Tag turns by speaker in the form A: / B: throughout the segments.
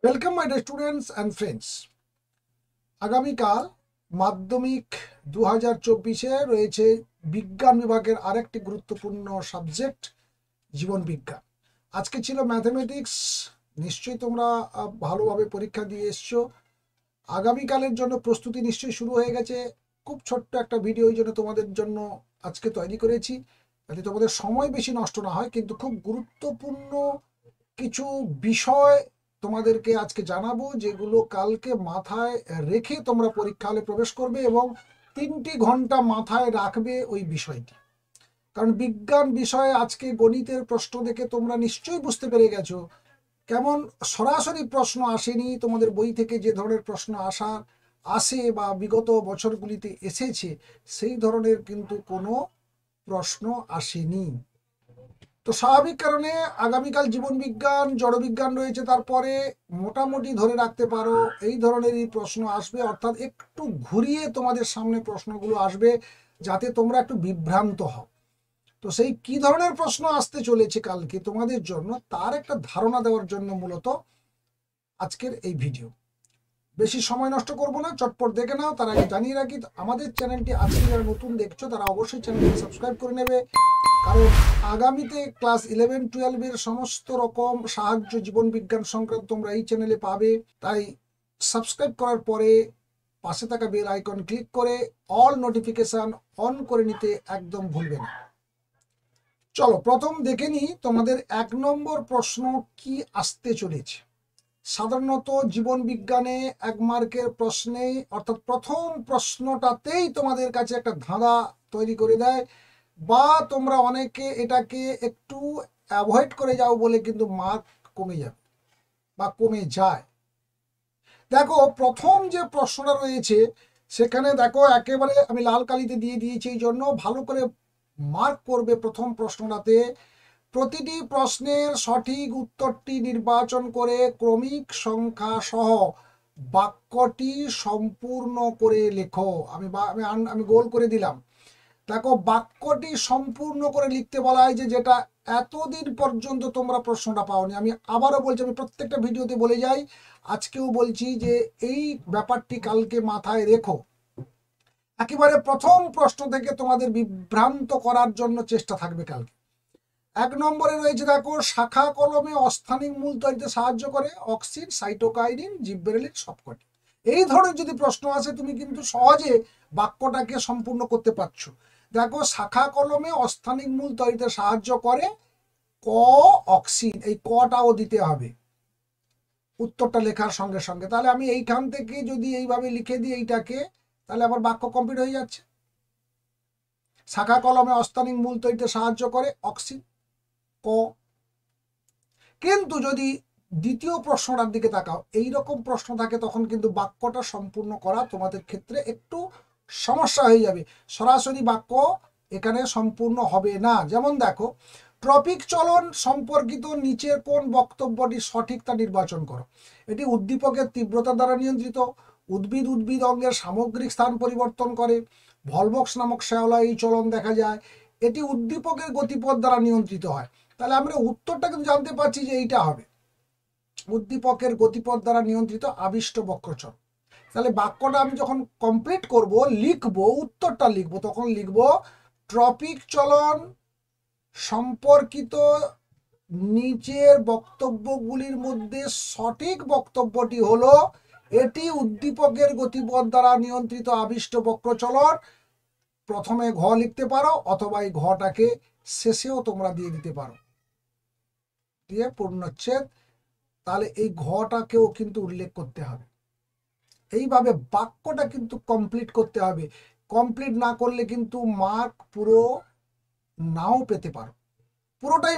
A: Welcome my dear students and friends. আগামীকাল মাধ্যমিক 2024-এ রয়েছে বিজ্ঞান বিভাগের আরেকটি গুরুত্বপূর্ণ সাবজেক্ট জীবন বিজ্ঞান। আজকে ছিল ম্যাথমেটিক্স। নিশ্চয়ই তোমরা ভালোভাবে পরীক্ষা দিয়ে এসছো। আগামীকালের জন্য প্রস্তুতি নিশ্চয়ই শুরু হয়ে গেছে। খুব ছোট্ট একটা ভিডিও এই জন্য তোমাদের জন্য আজকে তৈরি করেছি, যাতে তোমাদের সময় বেশি নষ্ট না হয়, কিন্তু খুব গুরুত্বপূর্ণ কিছু বিষয় তোমাদেরকে আজকে জানাবো, যেগুলো কালকে মাথায় রেখে তোমরা পরীক্ষা হলে প্রবেশ করবে এবং 3টি ঘন্টা মাথায় রাখবে ওই বিষয়টি। কারণ বিজ্ঞান বিষয়ে আজকে গণিতের প্রশ্ন দেখে তোমরা নিশ্চয়ই বুঝতে পেরে গেছো কেমন সরাসরি প্রশ্ন আসেনি। তোমাদের বই থেকে যে ধরনের প্রশ্ন আসে বা বিগত বছরগুলিতে এসেছে, সেই ধরনের কিন্তু কোনো প্রশ্ন আসেনি। তো স্বাভাবিক কারণে আগামীকাল জীবন বিজ্ঞান, জড়বিজ্ঞান রয়েছে, তারপরে মোটামুটি ধরে রাখতে পারো এই ধরনেরই প্রশ্ন আসবে, অর্থাৎ একটু ঘুরিয়ে তোমাদের সামনে প্রশ্নগুলো আসবে, যাতে তোমরা একটু বিভ্রান্ত হও। তো সেই কি ধরনের প্রশ্ন আসতে চলেছে কালকে তোমাদের জন্য, তার একটা ধারণা দেওয়ার জন্য মূলত আজকের এই ভিডিও। বেশি সময় নষ্ট করব না, চটপট দেখে নাও। তার আগে জানিয়ে রাখি, আমাদের চ্যানেলটি আজকে যারা নতুন দেখছো তারা অবশ্যই চ্যানেলটি সাবস্ক্রাইব করে নেবে, কারণ আগামীতে ক্লাস 11-12-এর সমস্ত রকম সাহায্য জীবন বিজ্ঞান সংক্রান্ত তোমরা এই চ্যানেলে পাবে। তাই সাবস্ক্রাইব করার পরে পাশে থাকা বেল আইকন ক্লিক করে অল নোটিফিকেশন অন করে নিতে একদম ভুলবে না। চলো প্রথম দেখে নিই তোমাদের 1 নম্বর প্রশ্ন কি আসতে চলেছে। সাধারণত জীবন বিজ্ঞানে 1 মার্কের প্রশ্নে, অর্থাৎ প্রথম প্রশ্নটাতেই তোমাদের কাছে একটা ধাঁধা তৈরি করে দেয়, বা তোমরা অনেকে এটাকে একটু অ্যাভয়েড করে যাও বলে কিন্তু মার্ক কমে যাবে বা কমে যায়। দেখো প্রথম যে প্রশ্নটা রয়েছে সেখানে দেখো একেবারে আমি লাল কালিতে দিয়ে দিয়েছি, এই জন্য ভালো করে মার্ক করবে। প্রথম প্রশ্নটাতে প্রতিটি প্রশ্নের সঠিক উত্তরটি নির্বাচন করে ক্রমিক সংখ্যা সহ বাক্যটি সম্পূর্ণ করে লেখো। আমি গোল করে দিলাম। দেখো বাক্যটি সম্পূর্ণ করে লিখতে বলা হয়, যেটা এতদিন পর্যন্ত তোমরা প্রশ্নটা পাওনি। আমি আবারও বলছি, আমি প্রত্যেকটা ভিডিওতে বলে যাই, আজকেও বলছি যে এই ব্যাপারটি কালকে মাথায় রেখো। একেবারে প্রথম প্রশ্ন থেকে তোমাদের বিভ্রান্ত করার জন্য চেষ্টা থাকবে কালকে। 1 নম্বরে রয়েছে দেখো, শাখা কলমে অস্থানিক মূল তৈরিতে সাহায্য করে অক্সিন, সাইটোকাইনিন, জিবরেলিন সবকটি। এই ধরনের যদি প্রশ্ন আসে তুমি কিন্তু সহজে বাক্যটাকে সম্পূর্ণ করতে পারছো। দেখো শাখা কলমে অস্থানিক মূল তৈরিতে সাহায্য করে ক, অক্সিন, এই কটাও দিতে হবে উত্তরটা লেখার সঙ্গে সঙ্গে। তাহলে আমি এইখান থেকে যদি এইভাবে লিখে দিই এইটাকে, তাহলে আমার বাক্য কমপ্লিট হয়ে যাচ্ছে। শাখা কলমে অস্থানিক মূল তৈরিতে সাহায্য করে অক্সিন, ক। কিন্তু যদি দ্বিতীয় প্রশ্নটার দিকে তাকাও, এইরকম প্রশ্ন থাকে, তখন কিন্তু বাক্যটা সম্পূর্ণ করা তোমাদের ক্ষেত্রে একটু সমস্যা হয়ে যাবে। সরাসরি বাক্য এখানে সম্পূর্ণ হবে না। যেমন দেখো, ট্রপিক চলন সম্পর্কিত নিচের কোন বক্তব্যটি সঠিক তা নির্বাচন করো। এটি উদ্দীপকের তীব্রতা দ্বারা নিয়ন্ত্রিত। উদ্ভিদ অঙ্গের সামগ্রিক স্থান পরিবর্তন করে। ভলভক্স নামক শ্যাওলা এই চলন দেখা যায়। এটি উদ্দীপকের গতিপথ দ্বারা নিয়ন্ত্রিত হয়। তাহলে আমরা উত্তরটা কিন্তু জানতে পারছি যে এইটা হবে, উদ্দীপকের গতিপথ দ্বারা নিয়ন্ত্রিত আবিষ্ট বক্রচর। তাহলে বাক্যটা আমি যখন কমপ্লিট করব, লিখবো, উত্তরটা লিখবো, তখন লিখবো ট্রপিক চলন সম্পর্কিত নিচের বক্তব্যগুলির মধ্যে সঠিক বক্তব্যটি হলো এটি উদ্দীপকের গতিপথ দ্বারা নিয়ন্ত্রিত আবিষ্ট বক্রচলন। প্রথমে ঘ লিখতে পারো, অথবা এই ঘটাকে শেষেও তোমরা দিয়ে দিতে পারো, দিয়ে পূর্ণচ্ছেদ। তাহলে এই ঘটাকেও কিন্তু উল্লেখ করতে হবে। এইভাবে বাক্যটা কিন্তু কমপ্লিট করতে হবে। কমপ্লিট না করলে কিন্তু মার্ক পুরো নাও পেতে পারো। পুরোটাই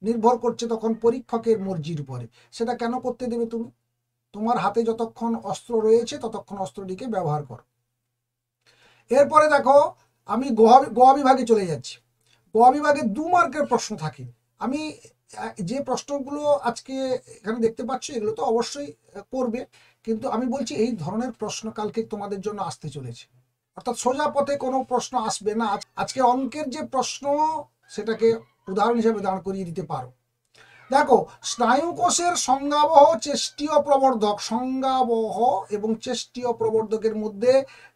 A: নির্ভর করছে তখন পরীক্ষকের মর্জির উপরে। সেটা কেন করতে দেবে তুমি? তোমার হাতে যতক্ষণ অস্ত্র রয়েছে ততক্ষণ অস্ত্রটিকে ব্যবহার করো। এরপরে দেখো, আমি গ বিভাগে চলে যাচ্ছি। গ বিভাগে 2 মার্কের প্রশ্ন থাকে। আমি যে প্রশ্নগুলো আজকে এখানে দেখতে পাচ্ছি এগুলো তো অবশ্যই করবে, কিন্তু আমি বলছি এই ধরনের প্রশ্ন কালকে তোমাদের জন্য আসতে চলেছে, অর্থাৎ সোজা পথে কোনো প্রশ্ন আসবে না। আজকে অঙ্কের যে প্রশ্ন সেটাকে উদাহরণ হিসেবে দাঁড় করিয়ে দিতে পারো। দেখো, স্নায়ুকোষের সংজ্ঞাবহ চেষ্টীয় প্রবর্ধক, সংজ্ঞাবহ এবং চেষ্টীয় প্রবর্ধকের মধ্যে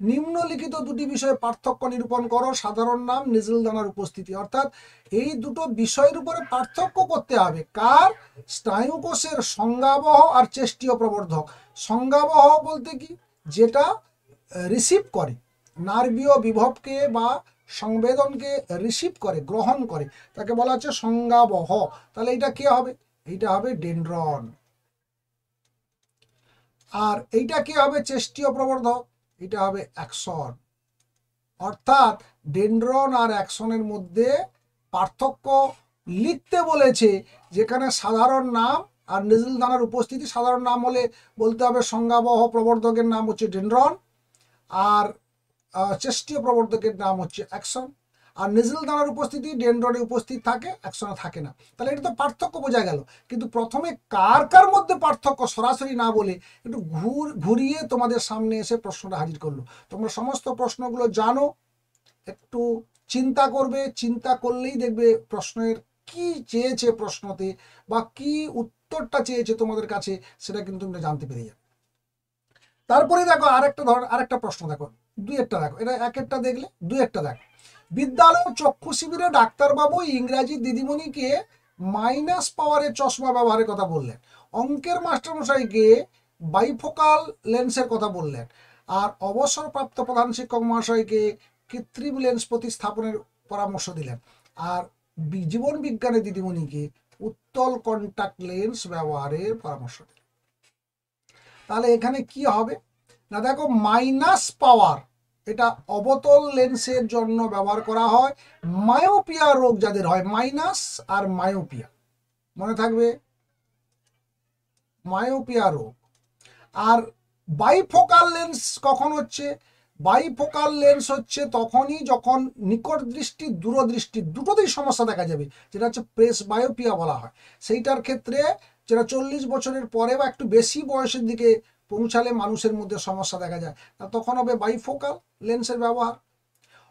A: নিম্নলিখিত দুটি বিষয়ে পার্থক্য নিরূপণ করো। সাধারণ নাম, নিজেল দানার উপস্থিতি। অর্থাৎ এই দুটো বিষয়ের উপরে পার্থক্য করতে হবে। কার? স্নায়ুকোষের সংজ্ঞাবহ আর চেষ্টীয় প্রবর্ধক। সংজ্ঞাবহ বলতে কি? যেটা রিসিভ করে, নার্ভীয় বিভবকে বা সংবেদনকে রিসিভ করে, গ্রহণ করে, তাকে বলা হচ্ছে সংজ্ঞাবহ। তাহলে এটা কি হবে? এইটা হবে ডেনড্রন। আর এইটা কি হবে? চেষ্টীয় প্রবর্ধক। এটা হবে অ্যাক্সন। অর্থাৎ ডেনড্রন আর অ্যাক্সনের মধ্যে পার্থক্য লিখতে বলেছে, যেখানে সাধারণ নাম আর নিজেল দানার উপস্থিতি। সাধারণ নাম হলে বলতে হবে সংজ্ঞাবহ প্রবর্ধকের নাম হচ্ছে ডেনড্রন, আর চেষ্টীয় প্রবর্ধকের নাম হচ্ছে অ্যাকশন। আর নিজেল দানার উপস্থিতি ডেনড্রনে উপস্থিত থাকে, অ্যাকশনে থাকে না। তাহলে এটা তো পার্থক্য বোঝা গেল। কিন্তু প্রথমে কার কার মধ্যে পার্থক্য সরাসরি না বলে একটু ঘুরিয়ে তোমাদের সামনে এসে প্রশ্নটা হাজির করলো। তোমরা সমস্ত প্রশ্নগুলো জানো, একটু চিন্তা করবে। চিন্তা করলেই দেখবে প্রশ্নের কি চেয়েছে প্রশ্নতে, বা কি উত্তরটা চেয়েছে তোমাদের কাছে, সেটা কিন্তু তোমরা জানতে পেরে যাবে। তারপরে দেখো আরেকটা প্রশ্ন দেখো, দুই একটা দেখো, এটা এক একটা দেখলে দুই একটা দেখো। বিদ্যালয় চক্ষু শিবিরে ডাক্তারবাবু ইংরাজি দিদিমণিকে মাইনাস পাওয়ারের চশমা ব্যবহারের কথা বললেন, অঙ্কের মাস্টারমশাইকে বাইফোকাল লেন্সের কথা বললেন, আর অবসরপ্রাপ্ত প্রধান শিক্ষক মহাশয়কে কৃত্রিম লেন্স প্রতিস্থাপনের পরামর্শ দিলেন, আর জীবন বিজ্ঞানের দিদিমণিকে উত্তল কন্টাক্ট লেন্স ব্যবহারের পরামর্শ দিলেন। তাহলে এখানে কি হবে না, দেখো মাইনাস পাওয়ার এটা অবতল লেন্সের জন্য ব্যবহার করা হয়। মায়োপিয়া রোগ যাদের হয়, মাইনাস আর মায়োপিয়া, মনে থাকবে, মায়োপিয়া রোগ। আর বাইফোকাল লেন্স কখন হচ্ছে? বাইফোকাল লেন্স হচ্ছে তখনই যখন নিকট দৃষ্টি দূরদৃষ্টি দুটোতেই সমস্যা দেখা যাবে, যেটা হচ্ছে প্রেস বায়োপিয়া বলা হয়। সেইটার ক্ষেত্রে যেটা 40 বছরের পরে বা একটু বেশি বয়সের দিকে পৌঁছালে মানুষের মধ্যে সমস্যা দেখা যায়, তখন হবে বাইফোকাল লেন্সের ব্যবহার।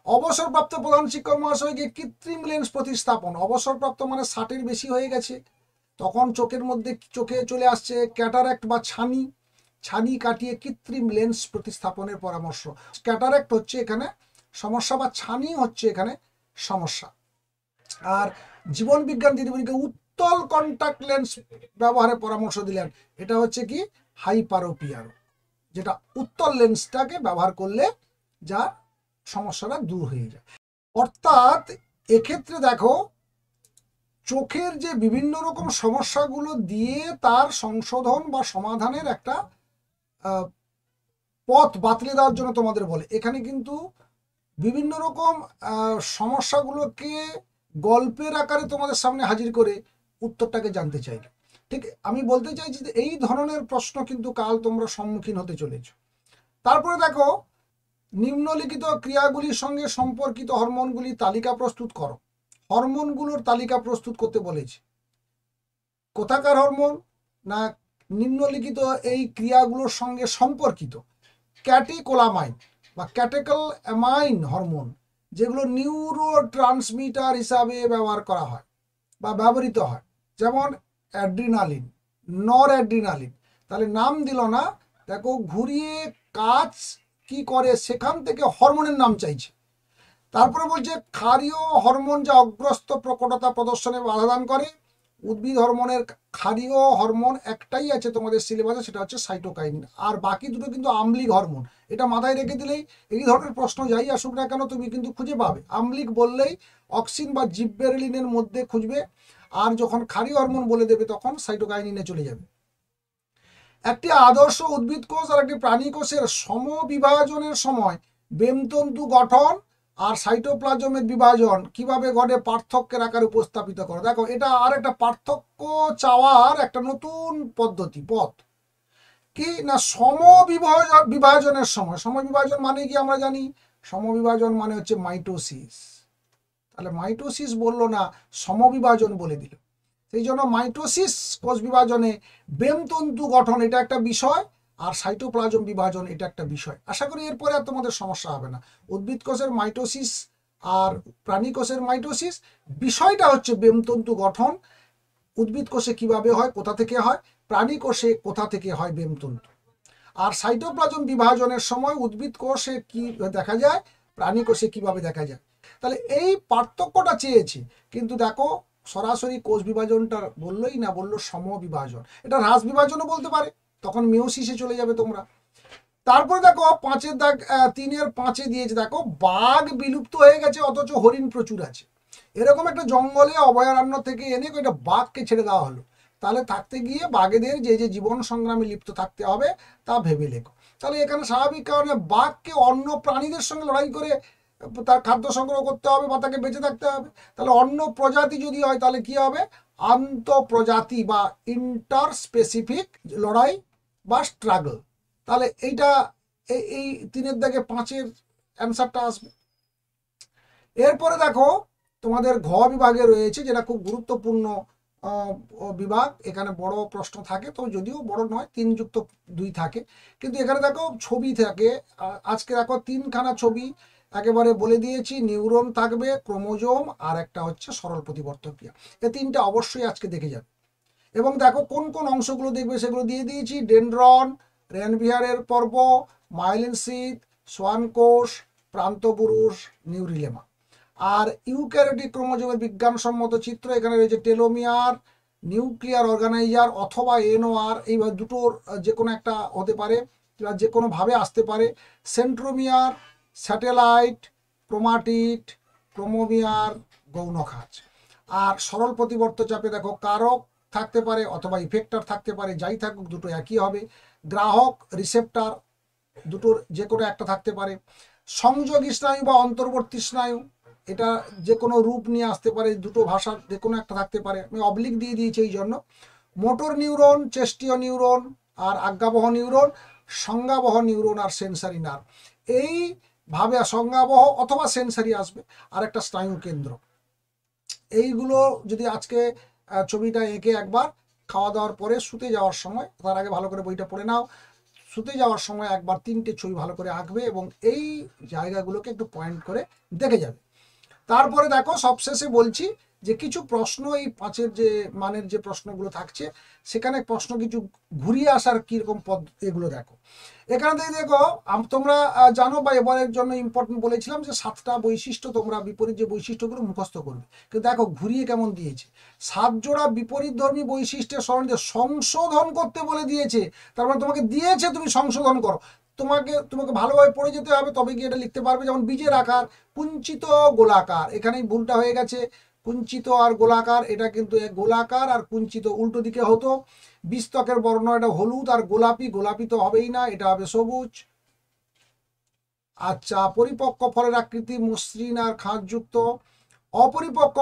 A: অবসরপ্রাপ্ত প্রধান শিক্ষক মহাশয়কে কৃত্রিম লেন্স প্রতিস্থাপন। অবসরপ্রাপ্ত মানে 60-এর বেশি হয়ে গেছে, তখন চোখে চলে আসছে ক্যাটারাক্ট বা ছানি কাটিয়ে কৃত্রিম লেন্স প্রতিস্থাপনের পরামর্শ। ক্যাটারাক্ট হচ্ছে এখানে সমস্যা, বা ছানি হচ্ছে এখানে সমস্যা। আর জীবন বিজ্ঞান দিদিমণিকে উত্তল কন্টাক্ট লেন্স ব্যবহারের পরামর্শ দিলেন, এটা হচ্ছে কি হাইপারোপিয়া, যেটা উত্তল লেন্সটাকে ব্যবহার করলে যা সমস্যাটা দূর হয়ে যায়। অর্থাৎ এক্ষেত্রে দেখো, চোখের যে বিভিন্ন রকম সমস্যাগুলো দিয়ে তার সংশোধন বা সমাধানের একটা পথ বাতলে দেওয়ার জন্য তোমাদের বলে। এখানে কিন্তু বিভিন্ন রকম সমস্যাগুলোকে গল্পের আকারে তোমাদের সামনে হাজির করে উত্তরটাকে জানতে চাইলে, ঠিক আমি বলতে চাইছি যে এই ধরনের প্রশ্ন কিন্তু কাল তোমরা সম্মুখীন হতে চলেছ। তারপরে দেখো, নিম্নলিখিত ক্রিয়াগুলির সঙ্গে সম্পর্কিত হরমোনগুলির তালিকা প্রস্তুত করো। হরমোনগুলোর তালিকা প্রস্তুত করতে বলেছে। কোথাকার হরমোন? না, নিম্নলিখিত এই ক্রিয়াগুলোর সঙ্গে সম্পর্কিত ক্যাটিকোলামাইন বা ক্যাটেকল অ্যামাইন হরমোন, যেগুলো নিউরো ট্রান্সমিটার হিসাবে ব্যবহার করা হয় বা ব্যবহৃত হয়, যেমন অ্যাড্রিনালিন, নর অ্যাড্রিনালিন। তাহলে নাম দিল না, দেখো ঘুরিয়ে কাজ কি করে সেখান থেকে হরমোনের নাম চাইছে। তারপরে বলছে ক্ষারীয় হরমোন যা অগ্রস্ত প্রকটতা প্রদর্শনে বাধাদান করে। উদ্ভিদ হরমোনের ক্ষারীয় হরমোন একটাই আছে তোমাদের সিলেবাসে, সেটা হচ্ছে সাইটোকাইন, আর বাকি দুটো কিন্তু আম্লিক হরমোন। এটা মাথায় রেখে দিলেই এই ধরনের প্রশ্ন যাই আসুক না কেন তুমি কিন্তু খুঁজে পাবে। আম্লিক বললেই অক্সিন বা জিববেরেলিনের মধ্যে খুঁজবে, আর যখন ক্ষারীয় হরমোন বলে দেবে তখন সাইটোকাইনিনে চলে যাবে। একটি আদর্শ উদ্ভিদ কোষ আর একটি প্রাণী কোষের সমবিভাজনের সময় বেমতন্তু গঠন আর সাইটোপ্লাজমের বিভাজন কিভাবে ঘটে পার্থক্যের আকারে উপস্থাপিত করো। দেখো, এটা আর একটা পার্থক্য চাওয়ার একটা নতুন পথ কি না, বিভাজনের সময়। সমবিভাজন মানে কি আমরা জানি, সমবিভাজন মানে হচ্ছে মাইটোসিস। তাহলে মাইটোসিস বললো না, সমবিভাজন বলে দিল। সেই জন্য মাইটোসিস কোষ বিভাজনে বেমতন্তু গঠন এটা একটা বিষয়, আর সাইটোপ্লাজম বিভাজন এটা একটা বিষয়। আশা করি এরপরে আর তোমাদের সমস্যা হবে না। উদ্ভিদ কোষের মাইটোসিস আর প্রাণী কোষের মাইটোসিস, বিষয়টা হচ্ছে বেমতন্তু গঠন, উদ্ভিদ কোষে কিভাবে হয়, কোথা থেকে হয়, প্রাণী কোষে কোথা থেকে হয় বেমতন্তু। আর সাইটোপ্লাজম বিভাজনের সময় উদ্ভিদ কোষে কি দেখা যায়, প্রাণী কোষে কিভাবে দেখা যায়। তাহলে এই পার্থক্যটা চেয়েছি, কিন্তু দেখো সরাসরি কোষ বিভাজনটা বললোই না, বললো সমবিভাজন। এটা হ্রাস বিভাজনও বলতে পারে, তখন মিওসিসে চলে যাবে তোমরা। তারপরে দেখো 5-এর দাগ 3-এর 5-এ দিয়েছে, দেখো বাঘ বিলুপ্ত হয়ে গেছে অথচ হরিণ প্রচুর আছে। এরকম একটা জঙ্গলে অভয়ারণ্য থেকে এনে একটা বাঘকে ছেড়ে দেওয়া হলো, তাহলে থাকতে গিয়ে বাঘেদের যে যে জীবন সংগ্রামে লিপ্ত থাকতে হবে তা ভেবে লেখো। তাহলে এখানে স্বাভাবিক কারণে বাঘকে অন্য প্রাণীদের সঙ্গে লড়াই করে তার খাদ্য সংগ্রহ করতে হবে বা তাকে বেঁচে থাকতে হবে। তাহলে অন্য প্রজাতি যদি হয় তাহলে কি হবে, আন্তঃপ্রজাতি বা ইন্টার স্পেসিফিক লড়াই বা স্ট্রাগল। তাহলে এইটা এই 3-এর দাগে 5-এর অ্যান্সারটা আসবে। এরপরে দেখো তোমাদের ঘ বিভাগে রয়েছে, যেটা খুব গুরুত্বপূর্ণ বিভাগ। এখানে বড় প্রশ্ন থাকে, তো যদিও বড় নয়, 3+2 থাকে, কিন্তু এখানে দেখো ছবি থাকে। আজকে দেখো 3খানা ছবি একেবারে বলে দিয়েছি। নিউরন থাকবে, ক্রোমোজোম, আর একটা হচ্ছে সরল প্রতিবর্তন ক্রিয়া। এই 3টা অবশ্যই আজকে দেখে যাবে। এবং দেখো কোন কোন অংশগুলো দেখবে সেগুলো দিয়ে দিয়েছি। ডেনড্রন, রেনভিয়ারের পর্ব, মাইলিন শীথ, সোয়ান কোষ, প্রান্তপুরুষ, নিউরিলেমা। আর ইউক্যারিওটিক ক্রোমোজোমের বিজ্ঞানসম্মত চিত্র এখানে রয়েছে টেলোমিয়ার, নিউক্লিয়ার অর্গানাইজার অথবা এনওআর, এইভাবে দুটোর যে কোনো একটা হতে পারে, যে কোনোভাবে আসতে পারে। সেন্ট্রোমিয়ার, স্যাটেলাইট, ক্রোমাটিড, ক্রোমোমিয়ার, গৌণখাঁজ। আর সরল প্রতিবর্ত চাপে দেখো কারক থাকতে পারে অথবা ইফেক্টর থাকতে পারে, যাই থাকুক দুটো একই হবে। গ্রাহক, রিসেপ্টার, দুটোর যে কোনো একটা থাকতে পারে। সংযোগী স্নায়ু বা অন্তর্বর্তী স্নায়ু, এটা যে কোনো রূপ নিয়ে আসতে পারে, দুটো ভাষার যে কোনো একটা থাকতে পারে, আমি অবলিক দিয়ে দিয়েছি এই জন্য। মোটর নিউরন, চেষ্টীয় নিউরন আর আজ্ঞাবহ নিউরন, সংজ্ঞাবহ নিউরন আর সেন্সারি নার্ভ। এইভাবে সংজ্ঞাবহ অথবা সেন্সারি আসবে। আর একটা স্নায়ু কেন্দ্র। এইগুলো যদি আজকে ছবিটা এঁকে একবার খাওয়া দাওয়ার পরে শুতে যাওয়ার সময়, তার আগে ভালো করে বইটা পড়ে নাও, শুতে যাওয়ার সময় একবার 3টে ছবি ভালো করে আঁকবে এবং এই জায়গাগুলোকে একটু পয়েন্ট করে দেখে যাবে। তারপরে দেখো সবশেষে বলছি যে কিছু প্রশ্ন এই 5-এর যে মানের যে প্রশ্নগুলো থাকছে, সেখানে প্রশ্ন কিছু ঘুরিয়ে আসার কীরকম পদ, এগুলো দেখো। এখানে দেখো তোমরা জানো বা এবারের জন্য ইম্পর্টেন্ট বলেছিলাম যে 7টা বৈশিষ্ট্য তোমরা বিপরীত যে বৈশিষ্ট্যগুলো মুখস্থ করবে, কিন্তু দেখো ঘুরিয়ে কেমন দিয়েছে। 7 জোড়া বিপরীতধর্মী বৈশিষ্ট্যের সম্বন্ধে সংশোধন করতে বলে দিয়েছে। তার মানে তোমাকে দিয়েছে তুমি সংশোধন করো। তোমাকে ভালোভাবে পড়ে যেতে হবে, তবে গিয়ে এটা লিখতে পারবে। যেমন বীজের আকার কুঞ্চিত গোলাকার, এখানেই ভুলটা হয়ে গেছে। কুঞ্চিত আর গোলাকার, এটা কিন্তু গোলাকার আর কুঞ্চিত উল্টো দিকে হতো। বিস্তকের বর্ণ এটা হলুদ আর গোলাপি, গোলাপি তো হবেই না, এটা হবে সবুজ। আচ্ছা, পরিপক্ক ফলের আকৃতি মসৃণ আর খাঁজযুক্ত। অপরিপক্ক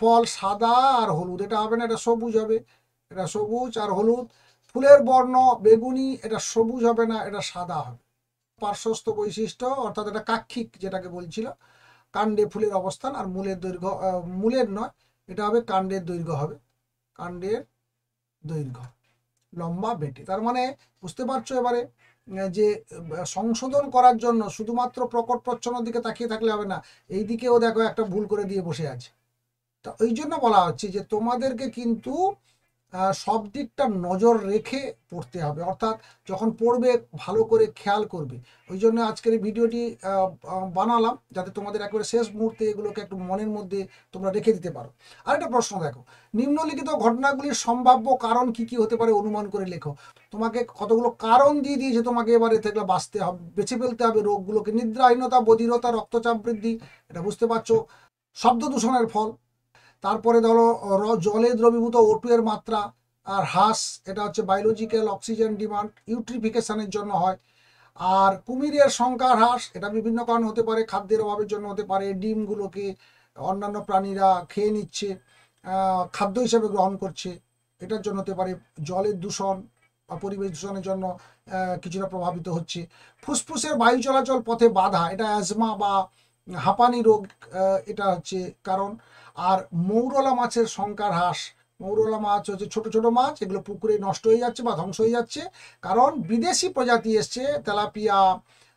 A: ফল সাদা আর হলুদ, এটা হবে না, এটা সবুজ হবে। এটা সবুজ আর হলুদ। ফুলের বর্ণ বেগুনি, এটা সবুজ হবে না, এটা সাদা হবে। পার্শ্বস্থ বৈশিষ্ট্য অর্থাৎ এটা কাক্ষিক যেটাকে বলছিল, কাণ্ডে ফুলের অবস্থান আর মূলের দৈর্ঘ্য, মূলের নয়, এটা হবে কাণ্ডের দৈর্ঘ্য হবে, কাণ্ডের দৈর্ঘ্য লম্বা বেটে। তার মানে বুঝতে পারছো এবারে যে সংশোধন করার জন্য শুধুমাত্র প্রকট প্রচ্ছন্নের দিকে তাকিয়ে থাকলে হবে না, এই দিকেও দেখো একটা ভুল করে দিয়ে বসে আছে। তা ওই জন্য বলা হচ্ছে যে তোমাদেরকে কিন্তু সব দিকটা নজর রেখে পড়তে হবে, অর্থাৎ যখন পড়বে ভালো করে খেয়াল করবে। ওই জন্য আজকের এই ভিডিওটি বানালাম, যাতে তোমাদের একেবারে শেষ মুহূর্তে এগুলোকে একটু মনের মধ্যে তোমরা রেখে দিতে পারো। আরেকটা প্রশ্ন দেখো, নিম্নলিখিত ঘটনাগুলির সম্ভাব্য কারণ কি কি হতে পারে অনুমান করে লেখো। তোমাকে কতগুলো কারণ দিয়ে দিয়েছে, তোমাকে এবারে থেকে বাঁচতে হবে, বেছে ফেলতে হবে রোগগুলোকে। নিদ্রাহীনতা, বধিরতা, রক্তচাপ বৃদ্ধি, এটা বুঝতে পারছো, শব্দ দূষণের ফল। তারপরে ধরো জলে দ্রবীভূত O2 এর মাত্রা আর হ্রাস, এটা হচ্ছে বায়োলজিক্যাল অক্সিজেন ডিমান্ড ইউট্রিফিকেশনের জন্য হয়। আর কুমিরের সংখ্যার হ্রাস, এটা বিভিন্ন কারণ হতে পারে, খাদ্যের অভাবের জন্য হতে পারে, ডিমগুলোকে অন্যান্য প্রাণীরা খেয়ে নিচ্ছে, খাদ্য হিসেবে গ্রহণ করছে, এটার জন্য হতে পারে। জলের দূষণ বা পরিবেশ দূষণের জন্য কিছুটা প্রভাবিত হচ্ছে। ফুসফুসের বায়ু চলাচল পথে বাধা, এটা অ্যাজমা বা হাঁপানি রোগ, এটা হচ্ছে কারণ। আর মৌরলা মাছের সংখ্যার হ্রাস, মৌরলা মাছ হচ্ছে ছোট ছোট মাছ, এগুলো পুকুরে নষ্ট হয়ে যাচ্ছে বা ধ্বংস হয়ে যাচ্ছে, কারণ বিদেশি প্রজাতি এসছে, তেলাপিয়া,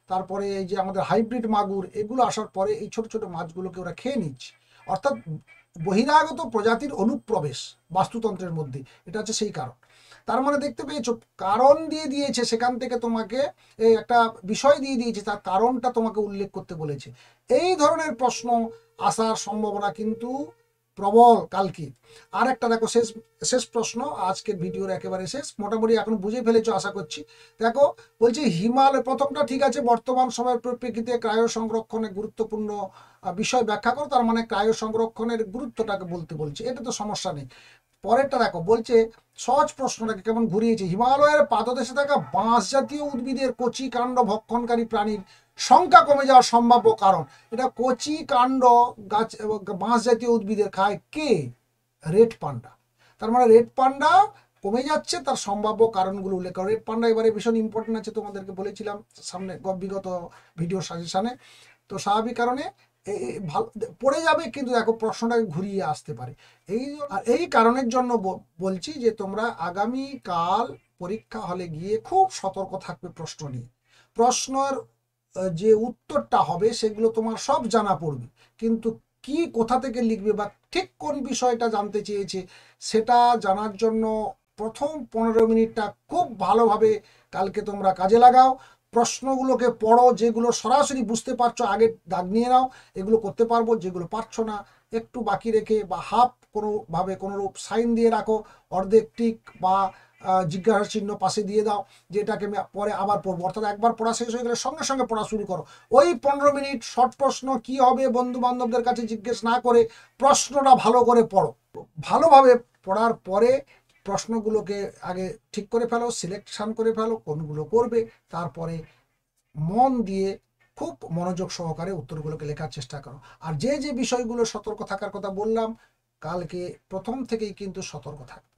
A: তারপরে এই যে আমাদের হাইব্রিড মাগুর, এগুলো আসার পরে এই ছোট ছোট মাছগুলোকে ওরা খেয়ে নিচ্ছে। অর্থাৎ বহিরাগত প্রজাতির অনুপ্রবেশ বাস্তুতন্ত্রের মধ্যে, এটা হচ্ছে সেই কারণ। তার মানে দেখতে পেয়েছো, কারণ দিয়ে দিয়েছে, সেখান থেকে তোমাকে একটা বিষয় দিয়ে দিয়েছে, তার কারণটা তোমাকে উল্লেখ করতে বলেছে। এই ধরনের প্রশ্ন আসার সম্ভাবনা কিন্তু প্রবল কালকে। আর একটা দেখো, শেষ শেষ প্রশ্ন আজকের ভিডিওর একেবারে শেষ, মোটামুটি এখন বুঝে ফেলেছো আশা করছি। দেখো বলছে হিমালয়, প্রথমটা ঠিক আছে, বর্তমান সময়ের পরিপ্রেক্ষিতে ক্রায়ো সংরক্ষণে গুরুত্বপূর্ণ বিষয় ব্যাখ্যা করো, তার মানে ক্রায়ো সংরক্ষণের গুরুত্বটাকে বলতে বলছে, এটা তো সমস্যা নেই। পরেরটা দেখো, বলছে সহজ প্রশ্নটাকে কেমন ঘুরিয়েছে, হিমালয়ের পাদদেশে থাকা বাঁশ জাতীয় উদ্ভিদের কচি কাণ্ড ভক্ষণকারী প্রাণীর সংখ্যা কমে যাওয়ার সম্ভাব্য কারণ। এটা কচি কাণ্ড গাছ বাঁশ জাতীয় উদ্ভিদের খায় কে? Red panda. তার মানে রেড পান্ডা কমে যাচ্ছে, তার সম্ভাব্য কারণগুলো উল্লেখ করো। রেড পান্ডা এবারে ভীষণ ইম্পর্টেন্ট আছে, তোমাদেরকে বলেছিলাম সামনে বিগত ভিডিও সাজেশনে। তো স্বাভাবিক কারণে ভালো পড়ে যাবে, কিন্তু দেখো প্রশ্নটাকে ঘুরিয়ে আসতে পারে। এই কারণের জন্য বলছি যে তোমরা আগামীকাল পরীক্ষা হলে গিয়ে খুব সতর্ক থাকবে প্রশ্ন নিয়ে। প্রশ্নের যে উত্তরটা হবে সেগুলো তোমার সব জানা পড়বে, কিন্তু কি কোথা থেকে লিখবে বা ঠিক কোন বিষয়টা জানতে চেয়েছে সেটা জানার জন্য প্রথম 15 মিনিটটা খুব ভালোভাবে কালকে তোমরা কাজে লাগাও। প্রশ্নগুলোকে পড়ো, যেগুলো সরাসরি বুঝতে পারছো আগে দাগ নিয়ে নাও, এগুলো করতে পারবো। যেগুলো পারছো না একটু বাকি রেখে বা হাফ কোনোভাবে কোনোরূপ সাইন দিয়ে রাখো, অর্ধেক টিক বা জিজ্ঞাসা চিহ্ন পাশে দিয়ে দাও, যেটাকে আমি পরে আবার পড়বো। অর্থাৎ একবার পড়া শেষ হয়ে গেলে সঙ্গে সঙ্গে পড়া শুরু করো। ওই 15 মিনিট শর্ট প্রশ্ন কি হবে বন্ধু বান্ধবদের কাছে জিজ্ঞেস না করে প্রশ্নটা ভালো করে পড়ো। ভালোভাবে পড়ার পরে প্রশ্নগুলোকে আগে ঠিক করে ফেলো, সিলেকশন করে ফেলো কোনগুলো করবে, তারপরে মন দিয়ে খুব মনোযোগ সহকারে উত্তরগুলোকে লেখার চেষ্টা করো। আর যে যে বিষয়গুলো সতর্ক থাকার কথা বললাম, কালকে প্রথম থেকেই কিন্তু সতর্ক থাকবে।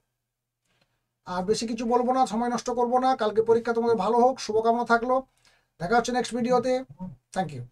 A: আর বেশি কিছু বলবো না, সময় নষ্ট করবো না। কালকে পরীক্ষা তোমাদের ভালো হোক, শুভকামনা থাকলো। দেখা হচ্ছে নেক্সট ভিডিওতে। Thank you.